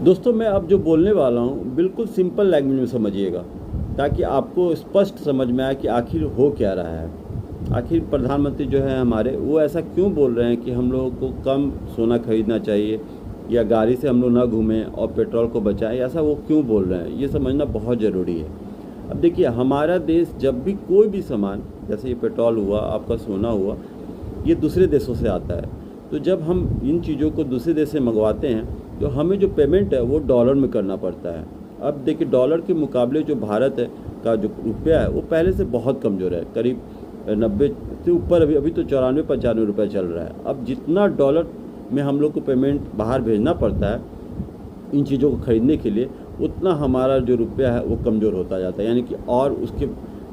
दोस्तों मैं अब जो बोलने वाला हूँ बिल्कुल सिंपल लैंग्वेज में समझिएगा, ताकि आपको स्पष्ट समझ में आए कि आखिर हो क्या रहा है। आखिर प्रधानमंत्री जो है हमारे, वो ऐसा क्यों बोल रहे हैं कि हम लोगों को कम सोना खरीदना चाहिए या गाड़ी से हम लोग ना घूमें और पेट्रोल को बचाएं, ऐसा वो क्यों बोल रहे हैं, ये समझना बहुत ज़रूरी है। अब देखिए, हमारा देश जब भी कोई भी सामान, जैसे ये पेट्रोल हुआ, आपका सोना हुआ, ये दूसरे देशों से आता है। तो जब हम इन चीज़ों को दूसरे देश से मंगवाते हैं तो हमें जो पेमेंट है वो डॉलर में करना पड़ता है। अब देखिए, डॉलर के मुकाबले जो भारत है का जो रुपया है वो पहले से बहुत कमज़ोर है, करीब 90 से ऊपर, अभी तो 94-95 रुपये चल रहा है। अब जितना डॉलर में हम लोग को पेमेंट बाहर भेजना पड़ता है इन चीज़ों को ख़रीदने के लिए, उतना हमारा जो रुपया है वो कमज़ोर होता जाता है, यानी कि और उसके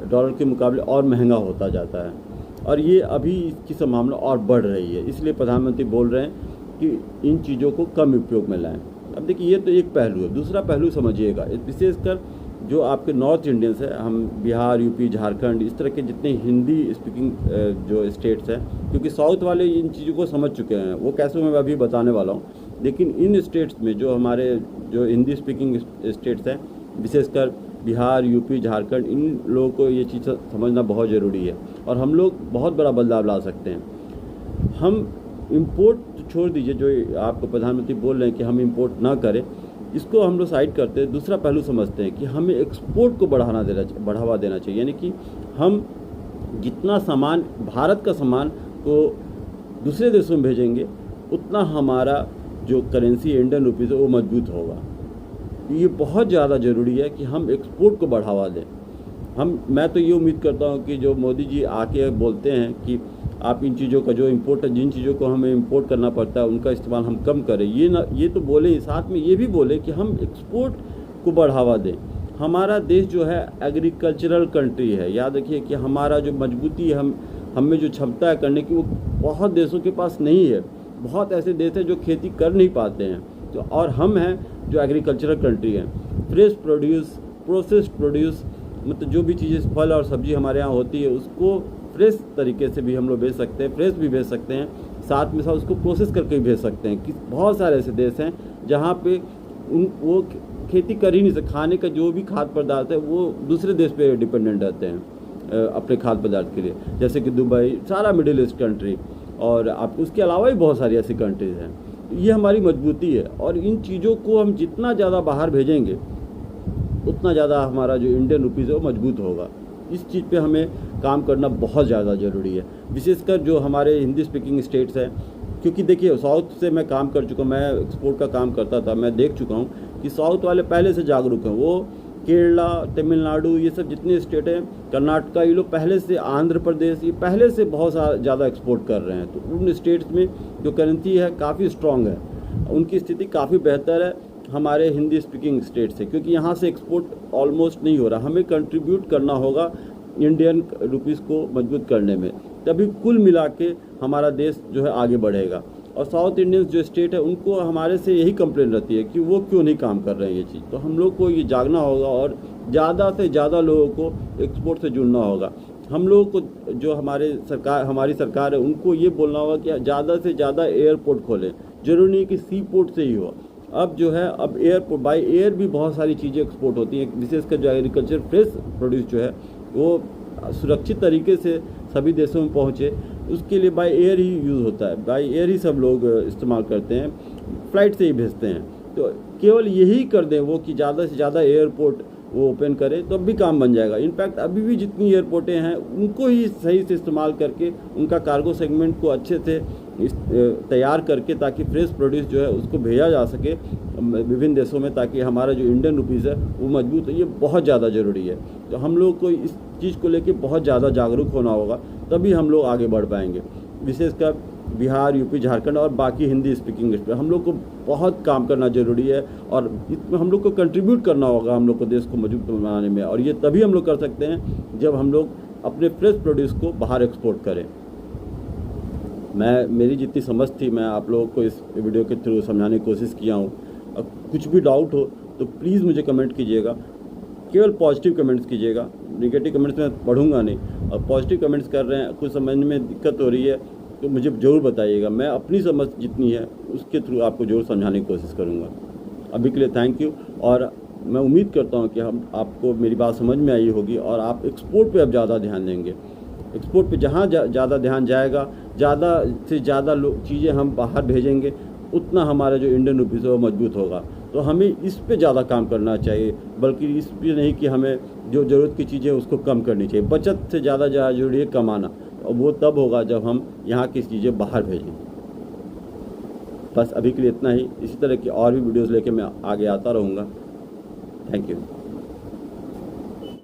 डॉलर के मुकाबले और महंगा होता जाता है। और ये अभी इसकी संभावना और बढ़ रही है, इसलिए प्रधानमंत्री बोल रहे हैं कि इन चीज़ों को कम उपयोग में लाएं। अब देखिए, ये तो एक पहलू है। दूसरा पहलू समझिएगा, विशेषकर जो आपके नॉर्थ इंडियंस है, हम बिहार, यूपी, झारखंड, इस तरह के जितने हिंदी स्पीकिंग जो स्टेट्स हैं, क्योंकि साउथ वाले इन चीज़ों को समझ चुके हैं, वो कैसे मैं अभी बताने वाला हूँ। लेकिन इन स्टेट्स में जो हमारे जो हिंदी स्पीकिंग स्टेट्स हैं, विशेषकर बिहार, यूपी, झारखंड, इन लोगों को ये चीज़ समझना बहुत ज़रूरी है और हम लोग बहुत बड़ा बदलाव ला सकते हैं। हम इंपोर्ट छोड़ दीजिए, जो आपको प्रधानमंत्री बोल रहे हैं कि हम इंपोर्ट ना करें, इसको हम लोग साइड करते हैं। दूसरा पहलू समझते हैं कि हमें एक्सपोर्ट को बढ़ावा देना चाहिए, यानी कि हम जितना सामान, भारत का सामान को दूसरे देशों में भेजेंगे, उतना हमारा जो करेंसी इंडियन रुपीज़ है वो मजबूत होगा। ये बहुत ज़्यादा ज़रूरी है कि हम एक्सपोर्ट को बढ़ावा दें। मैं तो ये उम्मीद करता हूँ कि जो मोदी जी आके बोलते हैं कि आप इन चीज़ों का जो इम्पोर्ट, जिन चीज़ों को हमें इम्पोर्ट करना पड़ता है उनका इस्तेमाल हम कम करें, ये तो बोले, साथ में ये भी बोले कि हम एक्सपोर्ट को बढ़ावा दें। हमारा देश जो है एग्रीकल्चरल कंट्री है। याद रखिए कि हमारा जो मजबूती है, हम में जो क्षमता है करने की, वो बहुत देशों के पास नहीं है। बहुत ऐसे देश हैं जो खेती कर नहीं पाते हैं, तो और हम हैं जो एग्रीकल्चरल कंट्री है। फ्रेश प्रोड्यूस, प्रोसेस्ड प्रोड्यूस, मतलब जो भी चीज़ें, फल और सब्जी हमारे यहाँ होती है, उसको फ्रेश तरीके से भी हम लोग भेज सकते हैं, फ्रेश भी भेज सकते हैं, साथ में साथ उसको प्रोसेस करके भी भेज सकते हैं। कि बहुत सारे ऐसे देश हैं जहाँ पे वो खेती कर ही नहीं सकते। खाने का जो भी खाद्य पदार्थ है वो दूसरे देश पे डिपेंडेंट रहते हैं अपने खाद्य पदार्थ के लिए, जैसे कि दुबई, सारा मिडिल ईस्ट कंट्री, और आप उसके अलावा भी बहुत सारी ऐसी कंट्रीज़ हैं। ये हमारी मजबूती है और इन चीज़ों को हम जितना ज़्यादा बाहर भेजेंगे उतना ज़्यादा हमारा जो इंडियन रुपीज़ है वो मजबूत होगा। इस चीज़ पे हमें काम करना बहुत ज़्यादा ज़रूरी है, विशेषकर जो हमारे हिंदी स्पीकिंग स्टेट्स हैं। क्योंकि देखिए, साउथ से मैं काम कर चुका हूँ, मैं एक्सपोर्ट का काम करता था, मैं देख चुका हूँ कि साउथ वाले पहले से जागरूक हैं। वो केरला, तमिलनाडु, ये सब जितने स्टेट हैं, कर्नाटका, ये लोग पहले से, आंध्र प्रदेश, ये पहले से बहुत ज़्यादा एक्सपोर्ट कर रहे हैं। तो उन स्टेट्स में जो करेंसी है काफ़ी स्ट्रॉन्ग है, उनकी स्थिति काफ़ी बेहतर है हमारे हिंदी स्पीकिंग स्टेट से, क्योंकि यहाँ से एक्सपोर्ट ऑलमोस्ट नहीं हो रहा। हमें कंट्रीब्यूट करना होगा इंडियन रुपीज़ को मजबूत करने में, तभी कुल मिला के हमारा देश जो है आगे बढ़ेगा। और साउथ इंडियंस जो स्टेट है, उनको हमारे से यही कंप्लेन रहती है कि वो क्यों नहीं काम कर रहे हैं ये चीज़। तो हम लोग को ये जागना होगा और ज़्यादा से ज़्यादा लोगों को एक्सपोर्ट से जुड़ना होगा। हम लोगों को, जो हमारी सरकार है, उनको ये बोलना होगा कि ज़्यादा से ज़्यादा एयरपोर्ट खोलें। ज़रूरी नहीं कि सी पोर्ट से ही हो। अब जो है, अब एयरपोर्ट, बाई एयर भी बहुत सारी चीज़ें एक्सपोर्ट होती हैं, विशेषकर जो एग्रीकल्चर फ्रेश प्रोड्यूस जो है वो सुरक्षित तरीके से सभी देशों में पहुँचे, उसके लिए बाई एयर ही यूज़ होता है। बाई एयर ही सब लोग इस्तेमाल करते हैं, फ़्लाइट से ही भेजते हैं। तो केवल यही कर दें वो कि ज़्यादा से ज़्यादा एयरपोर्ट वो ओपन करें, तो भी काम बन जाएगा। इनफैक्ट अभी भी जितनी एयरपोर्टें हैं उनको ही सही से इस्तेमाल करके, उनका कार्गो सेगमेंट को अच्छे से तैयार करके, ताकि फ्रेश प्रोड्यूस जो है उसको भेजा जा सके विभिन्न देशों में, ताकि हमारा जो इंडियन रुपीज़ है वो मजबूत हो। ये बहुत ज़्यादा ज़रूरी है। तो हम लोग को इस चीज़ को लेके बहुत ज़्यादा जागरूक होना होगा, तभी हम लोग आगे बढ़ पाएंगे। विशेषकर बिहार, यूपी, झारखंड और बाकी हिंदी स्पीकिंग स्टेट, हम लोग को बहुत काम करना ज़रूरी है और इसमें हम लोग को कंट्रीब्यूट करना होगा, हम लोग को देश को मजबूत बनाने में। और ये तभी हम लोग कर सकते हैं जब हम लोग अपने फ्रेश प्रोड्यूस को बाहर एक्सपोर्ट करें। मेरी जितनी समझ थी, मैं आप लोगों को इस वीडियो के थ्रू समझाने की कोशिश किया हूँ। अब कुछ भी डाउट हो तो प्लीज़ मुझे कमेंट कीजिएगा, केवल पॉजिटिव कमेंट्स कीजिएगा, नेगेटिव कमेंट्स मैं पढ़ूंगा नहीं। और पॉजिटिव कमेंट्स कर रहे हैं, कुछ समझने में दिक्कत हो रही है तो मुझे ज़रूर बताइएगा। मैं अपनी समझ जितनी है उसके थ्रू आपको ज़रूर समझाने की कोशिश करूँगा। अभी के लिए थैंक यू। और मैं उम्मीद करता हूँ कि हम आपको मेरी बात समझ में आई होगी और आप एक्सपोर्ट पे अब ज़्यादा ध्यान देंगे। एक्सपोर्ट पे जहाँ ज़्यादा ध्यान जाएगा, ज़्यादा से ज़्यादा चीज़ें हम बाहर भेजेंगे, उतना हमारा जो इंडियन रुपीज़ है वो मजबूत होगा। तो हमें इस पे ज़्यादा काम करना चाहिए, बल्कि इस पे नहीं कि हमें जो ज़रूरत की चीज़ें उसको कम करनी चाहिए। बचत से ज़्यादा ज़रूरी है कमाना, और वो तब होगा जब हम यहाँ की चीज़ें बाहर भेजेंगे। बस अभी के लिए इतना ही। इसी तरह की और भी वीडियोज़ लेके मैं आगे आता रहूँगा। Thank you.